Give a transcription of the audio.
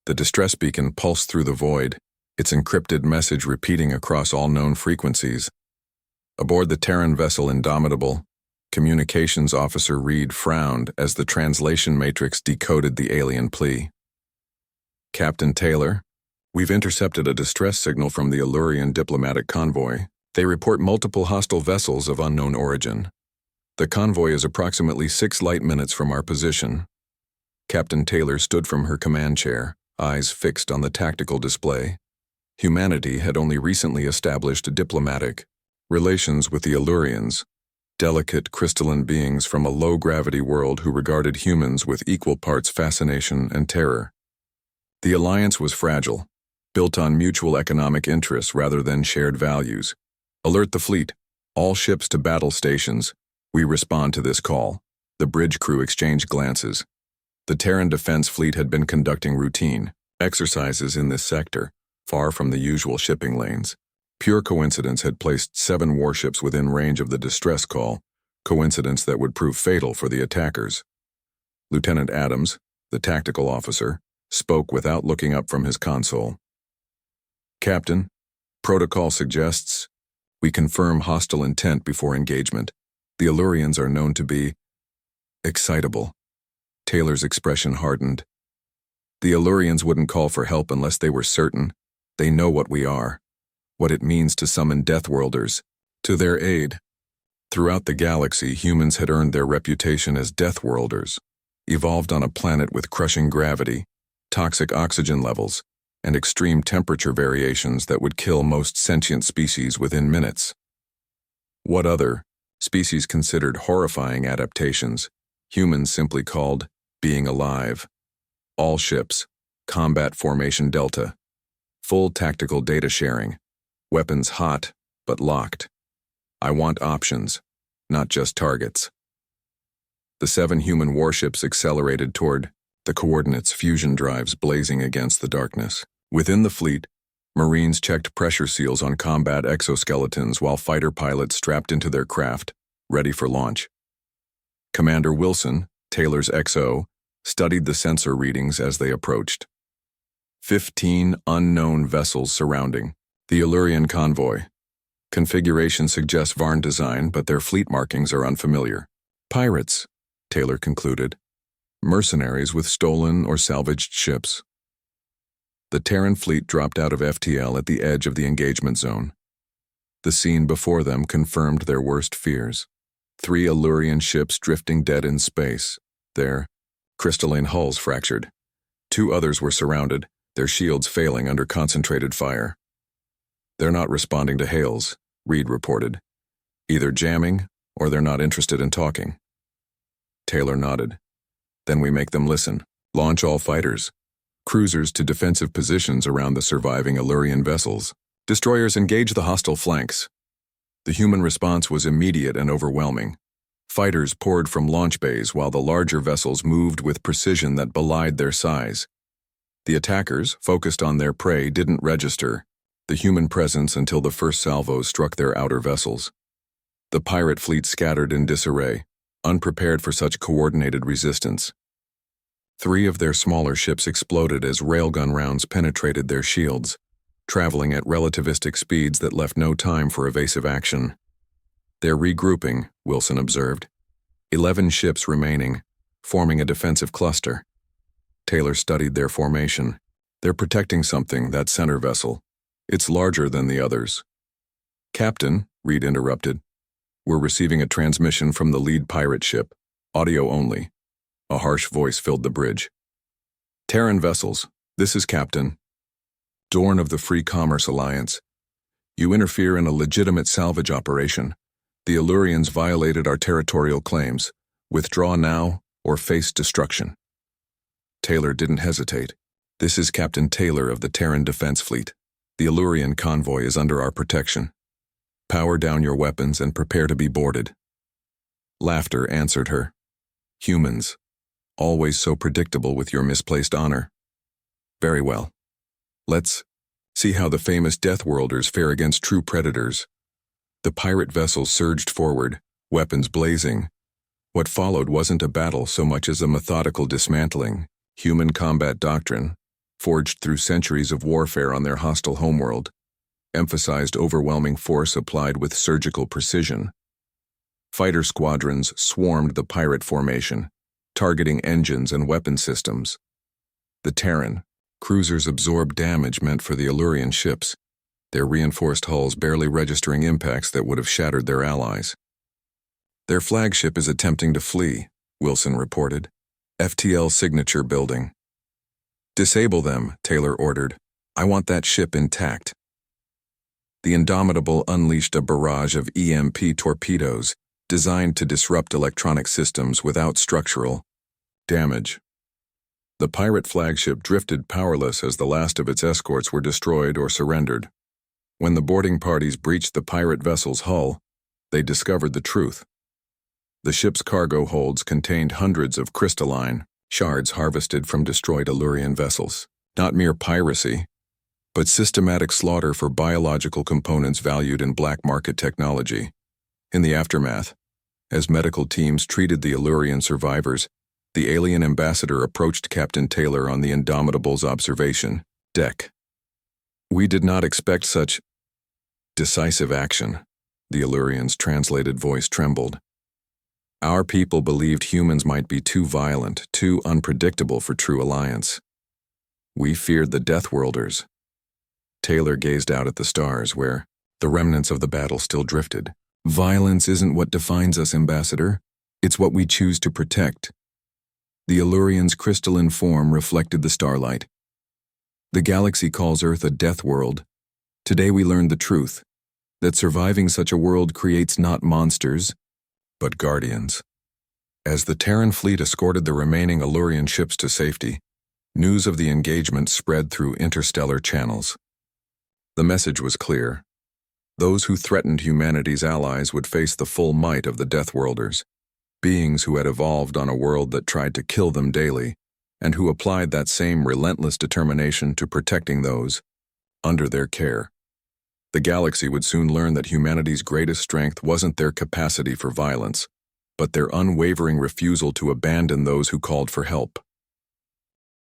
The distress beacon pulsed through the void, its encrypted message repeating across all known frequencies. Aboard the Terran vessel Indomitable, Communications Officer Reed frowned as the translation matrix decoded the alien plea. "Captain Taylor, we've intercepted a distress signal from the Allurian diplomatic convoy. They report multiple hostile vessels of unknown origin. The convoy is approximately 6 light minutes from our position." Captain Taylor stood from her command chair, eyes fixed on the tactical display. Humanity had only recently established diplomatic relations with the Allurians, delicate crystalline beings from a low-gravity world who regarded humans with equal parts fascination and terror. The alliance was fragile, built on mutual economic interests rather than shared values. "Alert the fleet. All ships to battle stations. We respond to this call." The bridge crew exchanged glances. The Terran Defense Fleet had been conducting routine exercises in this sector, far from the usual shipping lanes. Pure coincidence had placed 7 warships within range of the distress call, coincidence that would prove fatal for the attackers. Lieutenant Adams, the tactical officer, spoke without looking up from his console. "Captain, protocol suggests we confirm hostile intent before engagement. The Allurians are known to be excitable." Taylor's expression hardened. "The Allurians wouldn't call for help unless they were certain. They know what we are, what it means to summon Deathworlders to their aid." Throughout the galaxy, humans had earned their reputation as Deathworlders, evolved on a planet with crushing gravity, toxic oxygen levels, and extreme temperature variations that would kill most sentient species within minutes. What other species considered horrifying adaptations, humans simply called being alive. All ships, combat formation Delta, full tactical data sharing, weapons hot but locked. I want options, not just targets. The 7 human warships accelerated toward the coordinates, fusion drives blazing against the darkness. Within the fleet, Marines checked pressure seals on combat exoskeletons while fighter pilots strapped into their craft, ready for launch. Commander Wilson, Taylor's XO, studied the sensor readings as they approached. 15 unknown vessels surrounding the Allurian convoy. Configuration suggests Varn design, but their fleet markings are unfamiliar. "Pirates," Taylor concluded. "Mercenaries with stolen or salvaged ships." The Terran fleet dropped out of FTL at the edge of the engagement zone. The scene before them confirmed their worst fears. 3 Allurian ships drifting dead in space, their crystalline hulls fractured. 2 others were surrounded, their shields failing under concentrated fire. "They're not responding to hails," Reed reported. "Either jamming, or they're not interested in talking." Taylor nodded. "Then we make them listen. Launch all fighters. Cruisers to defensive positions around the surviving Allurian vessels. Destroyers engage the hostile flanks." The human response was immediate and overwhelming. Fighters poured from launch bays while the larger vessels moved with precision that belied their size. The attackers, focused on their prey, didn't register the human presence until the first salvos struck their outer vessels. The pirate fleet scattered in disarray, unprepared for such coordinated resistance. 3 of their smaller ships exploded as railgun rounds penetrated their shields, traveling at relativistic speeds that left no time for evasive action. "They're regrouping," Wilson observed. 11 ships remaining, forming a defensive cluster. Taylor studied their formation. "They're protecting something, that center vessel. It's larger than the others." "Captain," Reed interrupted, "we're receiving a transmission from the lead pirate ship. Audio only." A harsh voice filled the bridge. "Terran vessels, this is Captain Dorn of the Free Commerce Alliance. You interfere in a legitimate salvage operation. The Allurians violated our territorial claims. Withdraw now or face destruction." Taylor didn't hesitate. "This is Captain Taylor of the Terran Defense Fleet. The Allurian convoy is under our protection. Power down your weapons and prepare to be boarded." Laughter answered her. "Humans, always so predictable with your misplaced honor. Very well. Let's see how the famous Deathworlders fare against true predators." The pirate vessels surged forward, weapons blazing. What followed wasn't a battle so much as a methodical dismantling. Human combat doctrine, forged through centuries of warfare on their hostile homeworld, emphasized overwhelming force applied with surgical precision. Fighter squadrons swarmed the pirate formation, targeting engines and weapon systems. The Terran cruisers absorbed damage meant for the Illurian ships, their reinforced hulls barely registering impacts that would have shattered their allies. Their flagship is attempting to flee, Wilson reported. FTL signature building. Disable them, Taylor ordered. I want that ship intact. The Indomitable unleashed a barrage of EMP torpedoes designed to disrupt electronic systems without structural damage. The pirate flagship drifted powerless as the last of its escorts were destroyed or surrendered. When the boarding parties breached the pirate vessel's hull, they discovered the truth. The ship's cargo holds contained hundreds of crystalline shards harvested from destroyed Illurian vessels. Not mere piracy, but systematic slaughter for biological components valued in black market technology. In the aftermath, as medical teams treated the Illurian survivors, the alien ambassador approached Captain Taylor on the Indomitable's observation deck. We did not expect such decisive action. The Illurian's translated voice trembled. Our people believed humans might be too violent, too unpredictable for true alliance. We feared the Deathworlders. Taylor gazed out at the stars where the remnants of the battle still drifted. Violence isn't what defines us, Ambassador. It's what we choose to protect. The Illurian's crystalline form reflected the starlight. The galaxy calls Earth a death world. Today we learned the truth, that surviving such a world creates not monsters, but guardians. As the Terran fleet escorted the remaining Illurian ships to safety, news of the engagement spread through interstellar channels. The message was clear. Those who threatened humanity's allies would face the full might of the Deathworlders, beings who had evolved on a world that tried to kill them daily, and who applied that same relentless determination to protecting those under their care. The galaxy would soon learn that humanity's greatest strength wasn't their capacity for violence, but their unwavering refusal to abandon those who called for help.